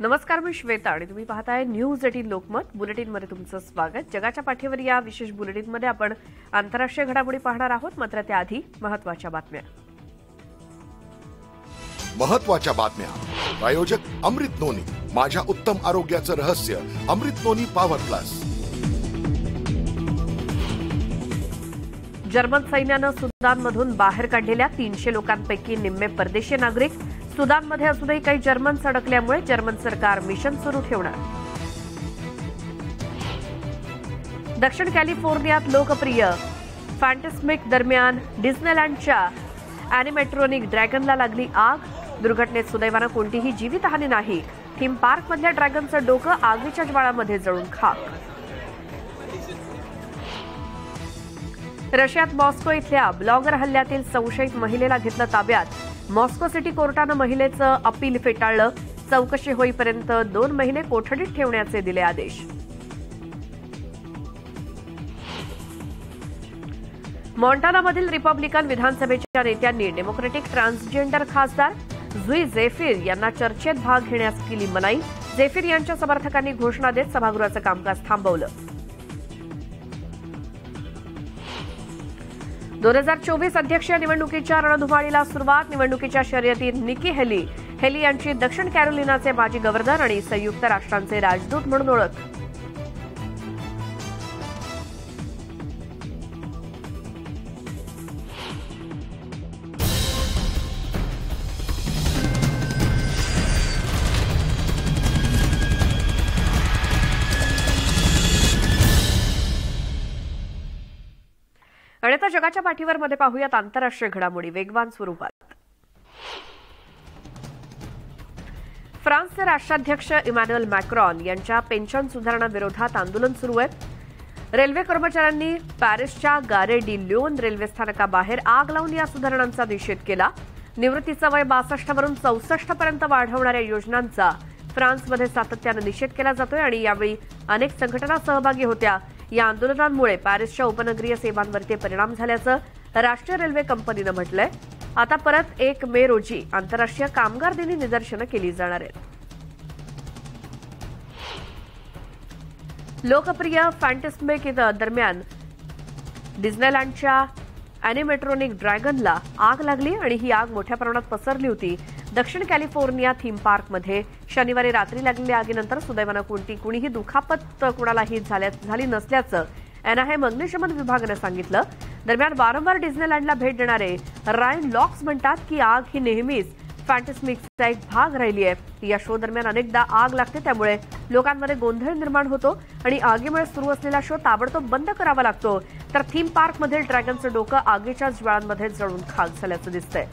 नमस्कार, मी श्वेता आणि तुम्ही पाहताय न्यूज 18 लोकमत बुलेटिनमध्ये तुमचं स्वागत। जगाच्या पाठीवर या विशेष बुलेटिनमध्ये आपण आंतरराष्ट्रीय घडामोडी पाहणार आहोत, मात्र त्याआधी महत्त्वाच्या बातम्या। प्रायोजक अमृत नोनी, माझ्या उत्तम आरोग्याचं रहस्य अमृत नोनी पॉवर प्लस। जर्मन सैन्यानं सुदानमधून बाहेर काढलेल्या 300 लोकांपैकी निम्मे परदेशी नागरिक। सुदानमध्ये अजूनही काही जर्मन अडकल्यामुळे जर्मन सरकार मिशन सुरू ठेवणार। दक्षिण कॅलिफोर्नियात लोकप्रिय फॅन्टास्मिक दरम्यान डिस्नेलँडच्या अॅनिमेट्रॉनिक ड्रॅगनला लागली आग। दुर्घटनेत सुदैवानं कोणतीही जीवितहानी नाही। थीम पार्कमधल्या ड्रॅगनचं डोकं आगीच्या ज्वाळामध्ये जळून खाक। रशियात मॉस्को इथल्या ब्लॉगर हल्ल्यातील संशयित महिलेला घेतलं ताब्यात। मॉस्को सिटी कोर्टानं महिलेचं अपील फेटाळलं। चौकशी होईपर्यंत 2 महिने कोठडीत ठेवण्याचे दिले आदेश। मॉन्टानामधील रिपब्लिकन विधानसभेच्या नेत्यांनी डेमोक्रॅटिक ट्रान्सजेंडर खासदार झुई झेफिर यांना चर्चेत भाग घेण्यास केली मनाई। झेफिर यांच्या समर्थकांनी घोषणा देत सभागृहाचं कामकाज थांबवलं। 2024 अध्यक्षीय निवडणुकीच्या रणधुमाळीला सुरुवात। निवडणुकीच्या शर्यतीत निकी हेली यांची दक्षिण कॅरोलिनाचे माजी गव्हर्नर आणि संयुक्त राष्ट्रांचे राजदूत म्हणून ओळख। आणि आता जगाच्या पाठीवर मध्ये पाहूयात आंतरराष्ट्रीय घडामोडी वेगवान स्वरूपात। फ्रान्सचे राष्ट्राध्यक्ष इमॅन्युएल मॅक्रॉन यांच्या पेन्शन सुधारणा विरोधात आंदोलन सुरू आहे। रेल्वे कर्मचाऱ्यांनी पॅरिसच्या गारे डी ल्योन रेल्वे स्थानकाबाहेर आग लावून या सुधारणांचा निषेध केला। निवृत्तीचं वय 62 वरून 64 पर्यंत वाढवणाऱ्या योजनांचा फ्रान्समध्ये सातत्यानं निषेध केला जातोय आणि यावेळी अनेक संघटना सहभागी होत्या। या आंदोलनांमुळे पॅरिसच्या उपनगरीय सेवांवरती परिणाम झाल्याचं राष्ट्रीय रेल्वे कंपनीनं म्हटलंय। आता परत 1 मे रोजी आंतरराष्ट्रीय कामगार दिनी निदर्शनं केली जाणार आहेत। लोकप्रिय फॅन्टास्मिक दरम्यान डिस्नेलँडच्या अॅनिमेट्रॉनिक ड्रॅगनला आग लागली आणि ही आग मोठ्या प्रमाणात पसरली होती। दक्षिण कॅलिफोर्निया थीम पार्कमध्ये शनिवारी रात्री लागलेल्या आगीनंतर सुदैवानं कुणीही दुखापत कुणालाही झाली नसल्याचं एनाहेम अग्निशमन विभागानं सांगितलं। दरम्यान वारंवार डिस्नेलँडला भेट देणारे रायन लॉक्स म्हणतात की आग ही नेहमीच फॅन्टास्मिकचा एक भाग राहिली आहे। या शो दरम्यान अनेकदा आग लागते, त्यामुळे लोकांमध्ये गोंधळ निर्माण होतो आणि आगीमुळे सुरू असलेला शो ताबडतोब बंद करावा लागतो। तर थीम पार्कमधील ड्रॅगनचं डोकं आगीच्या ज्वाळांमध्ये जळून खाक झाल्याचं दिसतंय।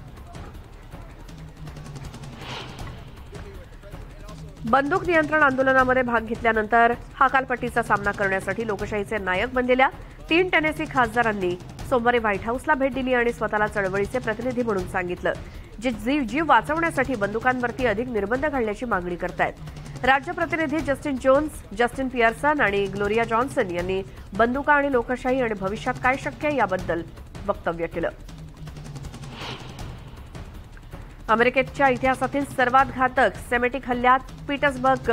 बंदूक नियंत्रण आंदोलनामध्ये भाग घेतल्यानंतर हकालपट्टीचा सामना करण्यासाठी लोकशाहीचे नायक बनलेल्या 3 टेनेसी खासदारांनी सोमवारी व्हाईट हाऊसला भेट दिली आणि स्वतःला चळवळीचे प्रतिनिधी म्हणून सांगितलं, जे जीव वाचवण्यासाठी बंदुकांवरती अधिक निर्बंध घालण्याची मागणी करतायत। राज्य प्रतिनिधी जस्टिन जोन्स, जस्टिन पियर्सन आणि ग्लोरिया जॉन्सन यांनी बंदुका आणि लोकशाही आणि भविष्यात काय शक्य आहे याबद्दल वक्तव्य केलं। अमेरिकेच्या इतिहासातील सर्वात घातक सेमेटिक हल्ल्यात पीटर्सबर्ग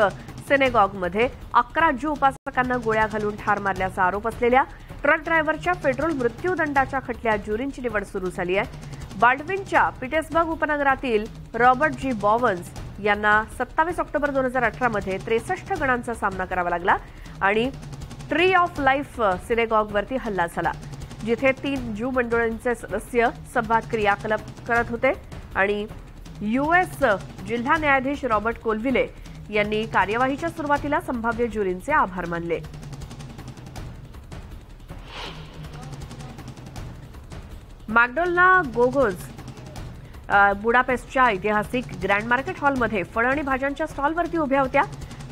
सिनेगॉगमध्ये 11 ज्यू उपासकांना गोळ्या घालून ठार मारल्याचा आरोप असलेल्या ट्रक ड्रायव्हरच्या फेडरल मृत्यूदंडाच्या खटल्यात ज्युरींची निवड सुरू झाली आहे। बाल्डविनच्या पीटर्सबर्ग उपनगरातील रॉबर्ट जी बॉवन्स यांना 27 ऑक्टोबर 2018 मध्ये 63 गणांचा सामना करावा लागला आणि ट्री ऑफ लाईफ सिनेगॉगवरती हल्ला झाला, जिथे 3 ज्यू मंडळांचे सदस्य संवाद क्रियाकलाप करत होते आणि यूएस जिल्हा न्यायाधीश रॉबर्ट कोलविले यांनी कार्यवाहीच्या सुरुवातीला संभाव्य ज्युरींचे आभार मानले। मॅकडोनाल्ड गोगोज बुडापेस्टच्या ऐतिहासिक ग्रँड मार्केट हॉलमध्ये फळं आणि भाज्यांच्या स्टॉलवरती उभ्या होत्या।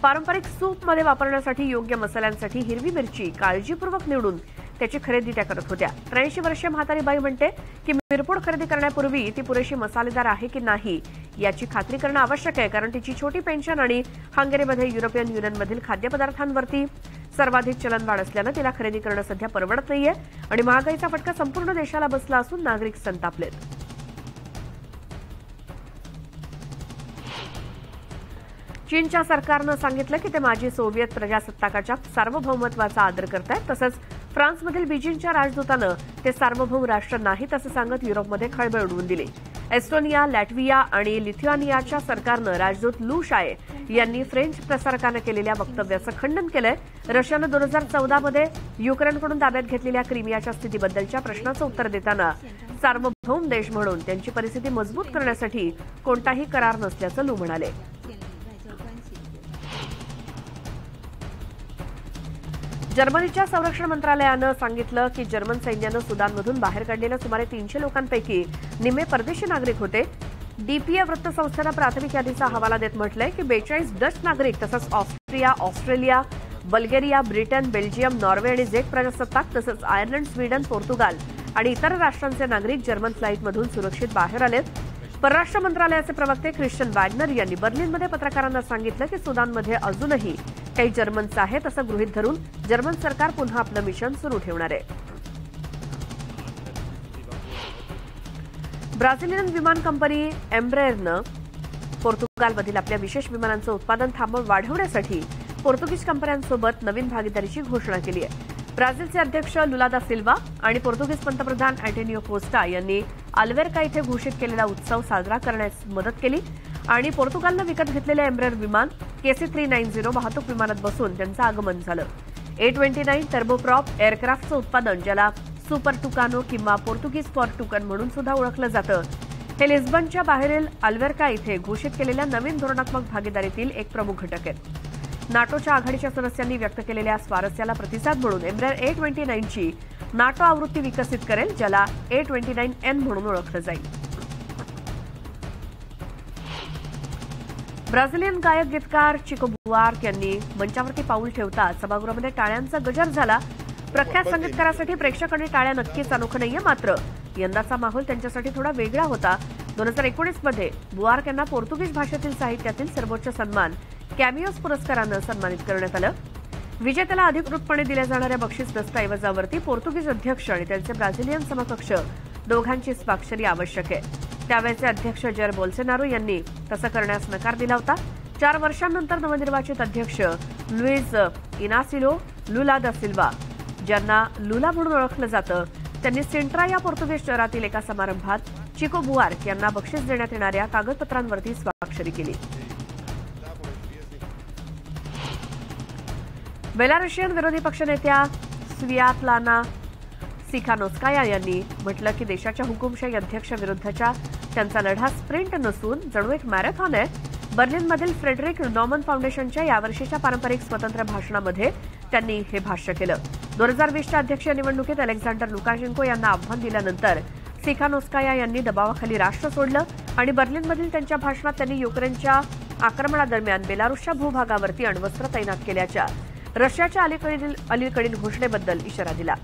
पारंपरिक सूपमध्ये वापरण्यासाठी योग्य मसाल्यांसाठी हिरवी मिरची काळजीपूर्वक निवडून त्याची खरेदी त्या करत होत्या। 83 वर्षीय म्हातारी बाई म्हणते की मिरपूड खरेदी करण्यापूर्वी ती पुरेशी मसालेदार आहे की नाही याची खात्री करणं आवश्यक आहे, कारण तिची छोटी पेन्शन आणि हंगेरीमध्ये युरोपियन युनियनमधील खाद्यपदार्थांवरती सर्वाधिक चलनवाढ असल्यानं तिला खरेदी करणं सध्या परवडत नाहीये आणि महागाईचा फटका संपूर्ण देशाला बसला असून नागरिक संतापलेत। चीनच्या सरकारनं सांगितलं की ते माजी सोव्हिएत प्रजासत्ताकाच्या सार्वभौमत्वाचा आदर करतायत. तसंच फ्रान्समधील बीजिंगच्या राजदूतानं ते सार्वभौम राष्ट्र नाहीत असं सांगत युरोपमध्ये खळबळ उडवून दिली. एस्टोनिया, लॅटव्हिया आणि लिथुआनियाच्या सरकारनं राजदूत लू शाये यांनी फ्रेंच प्रसारकानं केलेल्या वक्तव्याचं खंडन केलंय. रशियानं 2014 मध्ये युक्रेनकडून ताब्यात घेतलेल्या क्रिमियाच्या स्थितीबद्दलच्या प्रश्नाचं उत्तर देताना सार्वभौम देश म्हणून त्यांची परिस्थिती मजबूत करण्यासाठी कोणताही करार नसल्याचं लू म्हणाले. जर्मनीच्या संरक्षण मंत्रालयानं सांगितलं की जर्मन सैन्यानं सुदानमधून बाहेर काढलेल्या सुमारे 300 लोकांपैकी निम्मे परदेशी नागरिक होते. डीपीए वृत्तसंस्थेनं प्राथमिक यादीचा हवाला देत म्हटलंय की 42 डच नागरिक तसंच Austria, Australia, Bulgaria, Britain, Belgium, Norway आणि झेक प्रजासत्ताक तसंच आयर्लंड, स्वीडन, पोर्तुगाल आणि इतर राष्ट्रांचे नागरिक जर्मन फ्लाईटमधून सुरक्षित बाहेर आलेत. परराष्ट्र मंत्रालयाचे प्रवक्ते ख्रिश्चन वॅगनर यांनी बर्लिनमध्ये पत्रकारांना सांगितलं की सुदानमध्ये अजूनही काही जर्मन्स आहेत असं गृहीत धरून जर्मन सरकार पुन्हा आपलं मिशन सुरू ठेवणार आहे. ब्राझिलियन विमान कंपनी एम्ब्रेअरनं पोर्तुगालमधील आपल्या विशेष विमानांचं उत्पादन वाढवण्यासाठी पोर्तुगीज कंपन्यांसोबत नवीन भागीदारीची घोषणा केली आहे. ब्राझीलचे अध्यक्ष लुला दा सिल्वा आणि पोर्तुगीज पंतप्रधान अँटोनियो कोस्टा यांनी अल्वेर्का इथे घोषित केलेला उत्सव साजरा करण्यास मदत केली आणि पोर्तुगालनं विकत घेतलेले एम्ब्रेअर विमान KC-390 वाहतूक विमानात बसून त्यांचं आगमन झालं. A29 टर्बोप्रॉप एअरक्राफ्टचं उत्पादन, ज्याला सुपर टुकानो किंवा पोर्तुगीज फॉर टुकन म्हणून सुद्धा ओळखलं जातं, हे लिस्बनच्या बाहेरील अल्वेर्का इथे घोषित केलेल्या नवीन धोरणात्मक भागीदारीतील एक प्रमुख घटक आहेत. नाटोच्या आघाडीच्या सदस्यांनी व्यक्त केलेल्या स्वारस्याला प्रतिसाद म्हणून एम्ब्रेअर A29ची नाटो आवृत्ती विकसित करेल, ज्याला A29N म्हणून ओळखलं जाईल. ब्राझिलियन गायक गीतकार चिको बुआर्क यांनी मंचावरती पाऊल ठेवता सभागृहामध्ये टाळ्यांचा गजर झाला. प्रख्यात संगीतकारासाठी प्रेक्षकांनी टाळ्या नक्कीच अनोखं नाहीये, मात्र यंदाचा माहोल त्यांच्यासाठी थोडा वेगळा होता. 2019 मध्ये बुआर्क यांना पोर्तुगीज भाषेतील साहित्यातील सर्वोच्च सन्मान कॅमिओस पुरस्कारानं सन्मानित करण्यात आलं. विजेत्याला अधिकृतपणे दिल्या जाणाऱ्या बक्षीस दस्तऐवजावरती पोर्तुगीज अध्यक्ष आणि त्यांचे ब्राझिलियन समकक्ष दोघांची स्वाक्षरी आवश्यक आहे. त्यावेळेचे अध्यक्ष जैर बोल्सोनारो यांनी तसं करण्यास नकार दिला होता. 4 वर्षांनंतर नवनिर्वाचित अध्यक्ष लुईज इनासिलो लुला दा सिल्वा, ज्यांना लुला म्हणून ओळखलं जातं, त्यांनी सिंट्रा या पोर्तुगीज शहरातील एका समारंभात चिको बुआर्क यांना बक्षीस देण्यात येणाऱ्या कागदपत्रांवरती स्वाक्षरी केली. बेलारुशियन विरोधी पक्षनेत्या स्वियातलाना सिखानोस्काया यांनी म्हटलं की देशाच्या हुकुमशाही अध्यक्षाविरुद्धच्या त्यांचा लढा स्प्रिंट नसून जणू एक मॅरेथॉन आहे. बर्लिनमधील फ्रेडरिक नॉमन फाउंडेशनच्या यावर्षीच्या पारंपरिक स्वतंत्र भाषणामध्ये त्यांनी हे भाष्य केलं. 2020च्या अध्यक्षीय निवडणुकीत अलेक्झांडर लुकाशेंको यांना आव्हान दिल्यानंतर सिखानोस्काया यांनी दबावाखाली राष्ट्र सोडलं आणि बर्लिनमधील त्यांच्या भाषणात त्यांनी युक्रेनच्या आक्रमणादरम्यान बेलारुसच्या भूभागावरती अण्वस्त्र तैनात केल्याच्या रशियाच्या अलीकडील घोषणेबद्दल इशारा दिला.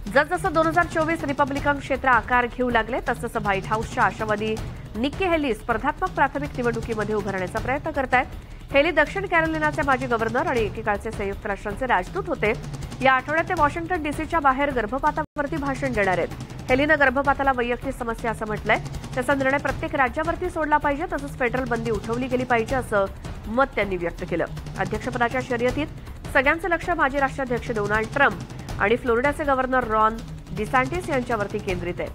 जसजसं 2024 रिपब्लिकन क्षेत्र आकार घेऊ लागले तसतसं व्हाईट हाऊसच्या आशावादी निक्की हेली स्पर्धात्मक प्राथमिक निवडणुकीमध्ये उभारण्याचा प्रयत्न करतायत. हेली दक्षिण कॅरोलिनाचे माजी गव्हर्नर आणि एकेकाळचे संयुक्त राष्ट्रांचे राजदूत होते. या आठवड्यात ते वॉशिंग्टन डीसीच्या बाहेर गर्भपातावरती भाषण देणार आहेत. हेलीनं गर्भपाताला वैयक्तिक समस्या असं म्हटलंय. त्याचा निर्णय प्रत्येक राज्यावरती सोडला पाहिजे, तसंच फेडरल बंदी उठवली गेली पाहिजे असं मत त्यांनी व्यक्त केलं. अध्यक्षपदाच्या शर्यतीत सगळ्यांचं लक्ष माजी राष्ट्राध्यक्ष डोनाल्ड ट्रम्प आणि फ्लोरिडाचे गव्हर्नर रॉन डिसँटिस यांच्यावरती केंद्रित आहे,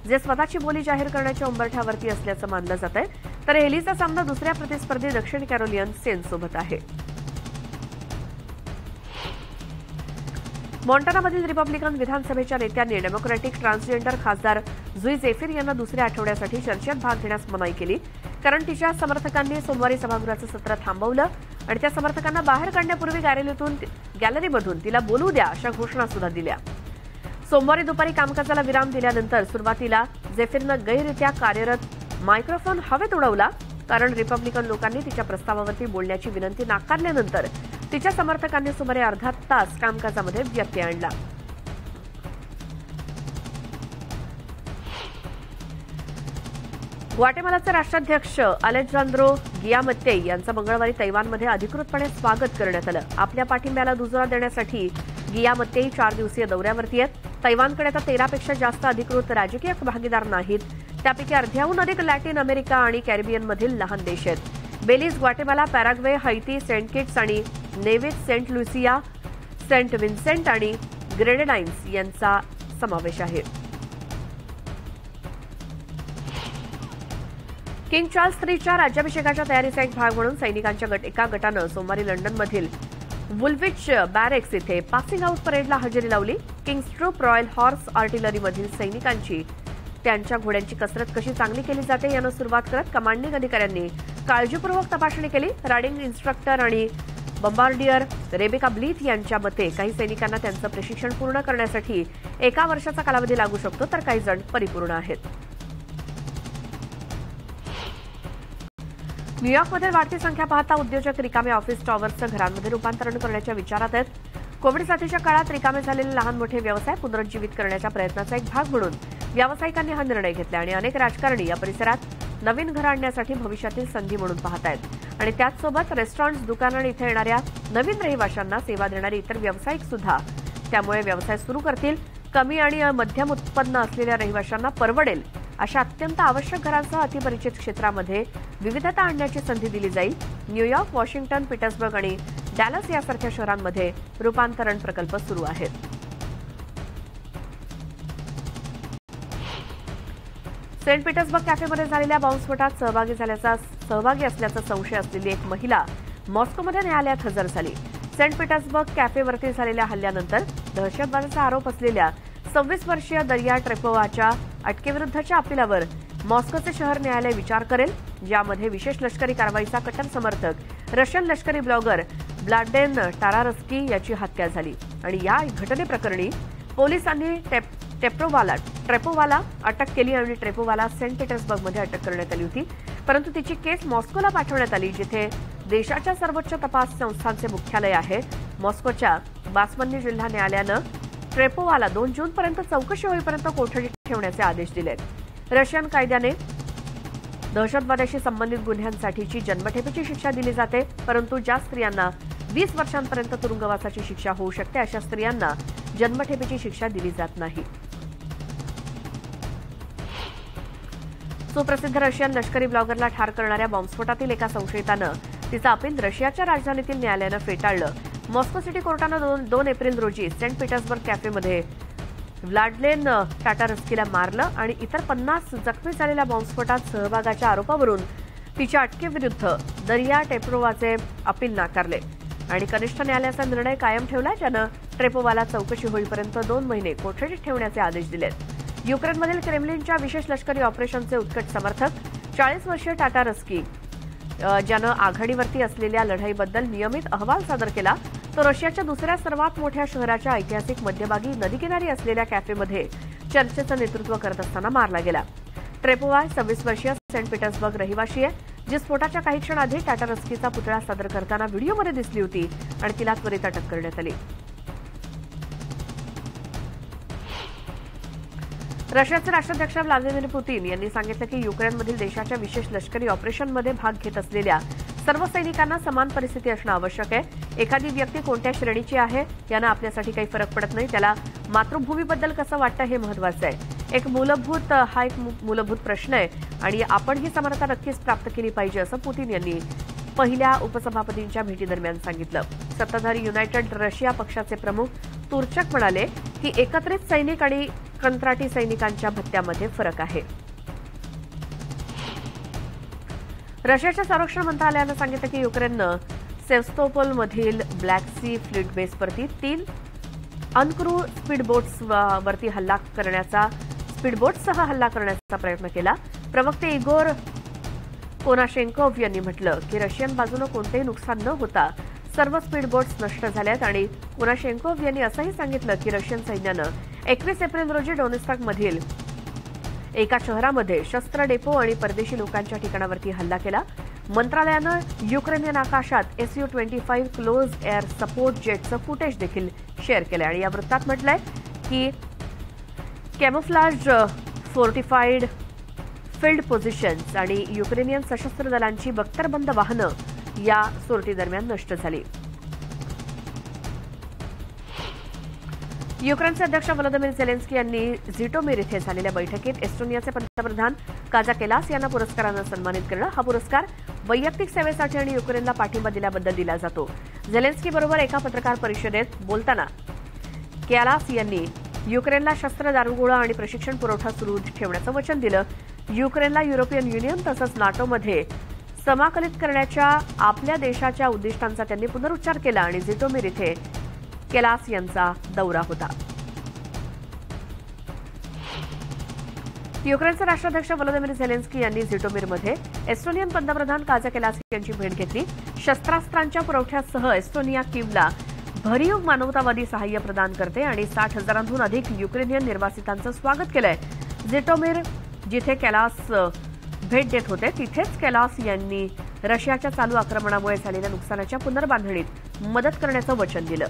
जे स्वतःची बोली जाहीर करण्याच्या उंबरठ्यावरती असल्याचं मानलं जात आहे. तर हेलीचा सामना दुसऱ्या प्रतिस्पर्धी दक्षिण कॅरोलियन सेनसोबत आहे. मॉन्टानामधील रिपब्लिकन विधानसभेच्या नेत्यांनी डेमोक्रॅटिक ट्रान्सजेंडर खासदार जुई झेफिर यांना दुसऱ्या आठवड्यासाठी चर्चेत भाग घेण्यास मनाई केली, कारण तिच्या समर्थकांनी सोमवारी सभागृहाचं सत्र थांबवलं आणि त्या समर्थकांना बाहेर काढण्यापूर्वी गॅलरीमधून तिला बोलू द्या अशा घोषणा सुद्धा दिल्या. सोमवारी दुपारी कामकाजाला विराम दिल्यानंतर सुरुवातीला झेफिरनं गैररित्या कार्यरत मायक्रोफोन हवेत उडवला, कारण रिपब्लिकन लोकांनी तिच्या प्रस्तावावरती बोलण्याची विनंती नाकारल्यानंतर तिच्या समर्थकांनी सुमारे अर्धा तास कामकाजामध्ये व्यत्यय आणला. ग्वाटेमालाचे राष्ट्राध्यक्ष अलेजांद्रो गियामत्ते यांचं मंगळवारी तैवानमध्ये अधिकृतपणे स्वागत करण्यात आलं. आपल्या पाठिंब्याला दुजोरा देण्यासाठी गियामत्ते 4 दिवसीय दौऱ्यावरती आहेत. तैवानकडे आता 13 पेक्षा जास्त अधिकृत राजकीय भागीदार नाहीत. त्यापैकी अर्ध्याहून अधिक लॅटिन अमेरिका आणि कॅरिबियनमधील लहान देश आहेत. Belize, Guatemala, Paraguay, Haiti, Saint Kitts आणि Nevis, Saint Lucia, Saint Vincent आणि ग्रेनेडाइन्स यांचा समावेश आहे. किंग चार्ल्स III राज्याभिषेकाच्या तयारीचा एक भाग म्हणून सैनिकांच्या एका गटानं सोमवारी लंडनमधील वुलविच बॅरेक्स इथे पासिंग आउट परेडला हजेरी लावली. किंग्स ट्रूप रॉयल हॉर्स आर्टिलरीमधील सैनिकांची त्यांच्या घोड्यांची कसरत कशी चांगली केली जाते यानं सुरुवात करत कमांडिंग अधिकाऱ्यांनी काळजीपूर्वक तपासणी केली. रायडिंग इन्स्ट्रक्टर आणि बंबार्डियर रेबेका ब्लीथ यांच्या मते काही सैनिकांना त्यांचं प्रशिक्षण पूर्ण करण्यासाठी 1 वर्षाचा कालावधी लागू शकतो, तर काही जण परिपूर्ण आहेत. न्यूयॉर्कमध्ये वाढती संख्या पाहता उद्योजक रिकामे ऑफिस टॉवर्सचं घरांमध्ये रूपांतरण करण्याच्या विचारात आहेत. कोविड साथीच्या काळात रिकामे झालेले लहान मोठे व्यवसाय पुनरुज्जीवित करण्याच्या प्रयत्नाचा एक भाग म्हणून व्यावसायिकांनी हा निर्णय घेतला आणि अनेक राजकारणी या परिसरात नवीन घरं आणण्यासाठी भविष्यातील संधी म्हणून पाहत आहेत. आणि त्याचसोबत रेस्टॉरंट्स, दुकानं आणि इथे येणाऱ्या नवीन रहिवाशांना सेवा देणारे इतर व्यावसायिक सुद्धा त्यामुळे व्यवसाय सुरू करतील. कमी आणि मध्यम उत्पन्न असलेल्या रहिवाशांना परवडेल अशा अत्यंत आवश्यक घरांसह अतिपरिचित क्षेत्रामध्ये विविधता आणण्याची संधी दिली जाईल. न्यूयॉर्क, वॉशिंग्टन, पीटर्सबर्ग आणि डॅलस यासारख्या शहरांमध्ये रूपांतरण प्रकल्प सुरू आहेत. सेंट पीटर्सबर्ग कॅफेमध्ये झालेल्या बॉम्बस्फोटात सहभागी असल्याचा संशय असलेली एक महिला मॉस्कोमध्ये न्यायालयात हजर झाली. सेंट पीटर्सबर्ग कॅफेवरती झालेल्या हल्ल्यानंतर दहशतवादाचा आरोप असलेल्या 26 वर्षीय दरिया ट्रेपोवाच्या अटकेविरुद्धच्या अपीलावर मॉस्कोचे शहर न्यायालय विचार करेल, ज्यामध्ये विशेष लष्करी कारवाईचा कट्टर समर्थक रशियन लष्करी ब्लॉगर ब्लाडेन टारारस्की याची हत्या झाली. आणि या घटनेप्रकरणी पोलिसांनी ट्रेपोवाला अटक केली आणि ट्रेपोवाला सेंट पीटर्सबर्गमध्ये अटक करण्यात आली होती. परंतु तिची केस मॉस्कोला पाठवण्यात आली, जिथे देशाच्या सर्वोच्च तपास संस्थांचे मुख्यालय आहे. मॉस्कोच्या बासमन्नी जिल्हा न्यायालयानं ट्रेपोवाला 2 जूनपर्यंत चौकशी होईपर्यंत कोठडीत ठेवण्याचे आदेश दिले. रशियन कायद्याने दहशतवादाशी संबंधित गुन्ह्यांसाठीची जन्मठेपेची शिक्षा दिली जाते, परंतु ज्या स्त्रियांना 20 वर्षांपर्यंत तुरुंगवासाची शिक्षा होऊ शकते अशा स्त्रियांना जन्मठेपेची शिक्षा दिली जात नाही. सुप्रसिद्ध रशियन लष्करी ब्लॉगरला ठार करणाऱ्या बॉम्बस्फोटातील एका संशयितानं तिचं अपील रशियाच्या राजधानीतील न्यायालयानं फेटाळलं. मॉस्को सिटी कोर्टानं 2 एप्रिल रोजी सेंट पीटर्सबर्ग कॅफेमध्ये व्लाडलेन टाटारस्कीला मारलं आणि इतर 50 जखमी झालेल्या बॉम्बस्फोटात सहभागाच्या आरोपावरून तिच्या अटकेविरुद्ध दरिया ट्रेपोवाचे अपील नाकारले आणि कनिष्ठ न्यायालयाचा निर्णय कायम ठेवला, ज्यानं ट्रेपोवाला चौकशी होईपर्यंत 2 महिने कोठडीत ठेवण्याचे आदेश दिलेत. युक्रेनमधील क्रेमलिनच्या विशेष लष्करी ऑपरेशनचे उत्कट समर्थक 40 वर्षीय टाटारस्की ज्यानं आघाडीवरती असलेल्या लढाईबद्दल नियमित अहवाल सादर केला, तो रशियाच्या दुसऱ्या सर्वात मोठ्या शहराच्या ऐतिहासिक मध्यभागी नदीकिनारी असलेल्या कॅफेमध्ये चर्चेचं नेतृत्व करत असताना मारला गेला. ट्रेपोवा 26 वर्षीय सेंट पीटर्सबर्ग रहिवाशी आहे, जी स्फोटाच्या काही क्षण आधी टाटारस्कीचा पुतळा सादर करताना व्हिडिओमध्ये दिसली होती आणि तिला त्वरित अटक करण्यात आली. रशियाचे राष्ट्राध्यक्ष व्लादिमीर पुतीन यांनी सांगितलं की युक्रेनमधील देशाच्या विशेष लष्करी ऑपरेशनमध्ये भाग घेत असलेल्या सर्व सैनिकांना समान परिस्थिती असणं आवश्यक आहे. एखादी व्यक्ती कोणत्या श्रेणीची आहे यानं आपल्यासाठी काही फरक पडत नाही. त्याला मातृभूमीबद्दल कसं वाटतं हे महत्वाचं आहे. हा एक मूलभूत प्रश्न आहे आणि आपण ही समर्था नक्कीच प्राप्त केली पाहिजे असं पुतीन यांनी पहिल्या उपसभापतींच्या भेटीदरम्यान सांगितलं. सत्ताधारी युनायटेड रशिया पक्षाचे प्रमुख तुर्चक म्हणाले की एकत्रित सैनिक आणि कंत्राटी सैनिकांच्या भत्त्यामध्ये फरक आहे. रशियाच्या संरक्षण मंत्रालयानं सांगितलं की युक्रेननं सेव्हस्तोपोलमधील ब्लॅक सी फ्लीट बेसवरती 3 अनक्रू स्पीडबोट्ससह हल्ला करण्याचा प्रयत्न केला. प्रवक्ते इगोर कोनाशेंकोव्ह यांनी म्हटलं की रशियन बाजूनं कोणतेही नुकसान न होता सर्व स्पीडबोट्स नष्ट झाल्यात आणि कोनाशेंकोव्ह यांनी असंही सांगितलं की रशियन सैन्यानं 21 एप्रिल रोजी डोनेस्ताकमधील एका शहरामध्ये शस्त्र डेपो आणि परदेशी लोकांच्या ठिकाणावरती हल्ला केला. मंत्रालयानं युक्रेनियन आकाशात Su-25 क्लोज एअर सपोर्ट जेटचं फुटेज देखील शेअर केलं आणि या वृत्तात म्हटलंय की कॅमोफ्लाज फोर्टिफाईड फील्ड पोझिशन्स आणि युक्रेनियन सशस्त्र दलांची बख्तरबंद वाहनं या सोर्टी दरम्यान नष्ट झाली. युक्रेनचे अध्यक्ष व्लादिमीर झेलेन्स्की यांनी झिटोमीर इथे झालेल्या बैठकीत एस्टोनियाचे पंतप्रधान काजा केलास यांना पुरस्कारानं सन्मानित केलं. हा पुरस्कार वैयक्तिक सेवेसाठी आणि युक्रेनला पाठिंबा दिल्याबद्दल दिला जातो. झेलेन्स्की बरोबर एका पत्रकार परिषदेत बोलताना केलास यांनी युक्रेनला शस्त्र, दारुगोळा आणि प्रशिक्षण पुरवठा सुरू ठेवण्याचं वचन दिलं. युक्रेनला युरोपियन युनियन तसंच नाटोमध्ये समाकलित करण्याच्या आपल्या देशाच्या उद्दिष्टांचा त्यांनी पुनरुच्चार केला आणि झिटोमीर इथे केलास यांचा दौरा होता. युक्रेनचे राष्ट्राध्यक्ष व्लादिमीर झेलेन्स्की यांनी झिटोमीरमध्ये एस्टोनियन पंतप्रधान काजा केलास यांची भेट घेतली. शस्त्रास्त्रांच्या पुरवठ्यासह एस्टोनिया कीवला भरीव मानवतावादी सहाय्य प्रदान करते आणि 60,000हून अधिक युक्रेनियन निर्वासितांचं स्वागत केलंय. झिटोमीर जिथे केलास भेट देत होते तिथेच केलास यांनी रशियाच्या चालू आक्रमणामुळे झालेल्या नुकसानाच्या पुनर्बांधणीत मदत करण्याचं वचन दिलं.